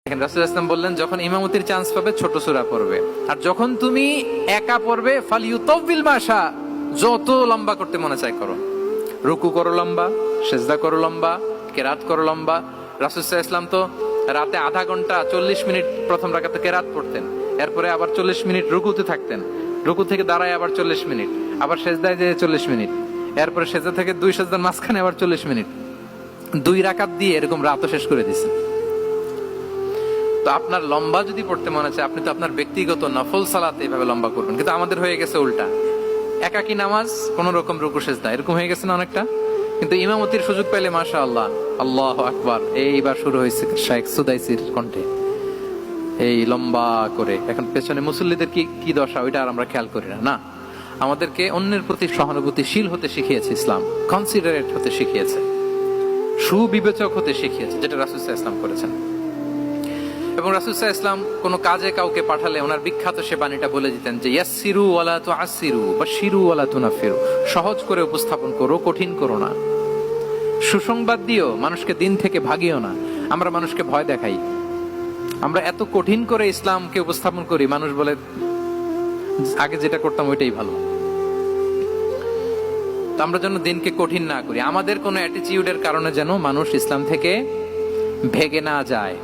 রাসূলুল্লাহ সাল্লাল্লাহু আলাইহি ওয়াসাল্লাম বললেন, যখন ইমামতির চান্স পাবে ছোট সূরা পড়বে, আর যখন তুমি একা পড়বে ফালিউতাউবিল মাশা, যত লম্বা করতে মনে চায় করো। রুকু করো লম্বা, সিজদা করো লম্বা, কেরাত করো লম্বা। রাসূলুল্লাহ সাল্লাল্লাহু আলাইহি ওয়াসাল্লাম তো রাতে আধা ঘন্টা 40 মিনিট প্রথম রাকাতে কেরাত পড়তেন, এরপরে আবার 40 মিনিট রুকুতে থাকতেন, রুকু থেকে দাঁড়ায় আবার 40 মিনিট, আবার সিজদায় যেয়ে 40 মিনিট, এরপরে সিজদা থেকে দুই সিজদার মাঝখানে আবার 40 মিনিট, 2 রাকাত দিয়ে এরকম রাতও শেষ করে দিয়েছেন। তো আপনার লম্বা যদি পড়তে মনে চায়, আপনি তো আপনার ব্যক্তিগত নফল সালাতে এইভাবে লম্বা করবেন। কিন্তু আমাদের হয়ে গেছে উল্টা, একাকী নামাজ কোন রকম রুকু সিজদা এরকম হয়ে গেছে না অনেকটা। কিন্তু ইমামতির সুযোগ পাইলে মাশাআল্লাহ, আল্লাহু আকবার, এইবার শুরু হয়েছে শাইখ সুদাইসির কণ্ঠে এই লম্বা করে। এখন পেছনে মুসল্লিদের কি দশা, ওইটা আর আমরা খেয়াল করি না। না, আমাদেরকে অন্যের প্রতি সহানুভূতিশীল হতে শিখিয়েছে ইসলাম, কনসিডারেট হতে শিখিয়েছে, সুবিবেচক হতে শিখিয়েছে, যেটা রাসূলুল্লাহ সাল্লাল্লাহু আলাইহি ওয়াসাল্লাম করেছেন। এবং রাসূলুল্লাহ সাল্লাল্লাহু আলাইহি ওয়াসাল্লাম কোনো কাজে কাউকে পাঠালে ওনার বিখ্যাত সে বাণীটা বলে দিতেন যে ইয়াসসিরু ওয়ালা তুআসসিরু বাশশিরু ওয়ালা তুনাফিরু, সহজ করে উপস্থাপন করো, কঠিন করো না। সুসংবাদ দিও, মানুষকে দিন থেকে ভাগিও না। আমরা মানুষকে ভয় দেখাই, আমরা এত কঠিন করে ইসলামকে উপস্থাপন করি, মানুষ বলে আগে যেটা করতাম ওইটাই ভালো। তো আমরা যেন দিনকে কঠিন না করি, আমাদের কোনো অ্যাটিটিউডের কারণে যেন মানুষ ইসলাম থেকে ভেগে না যায়।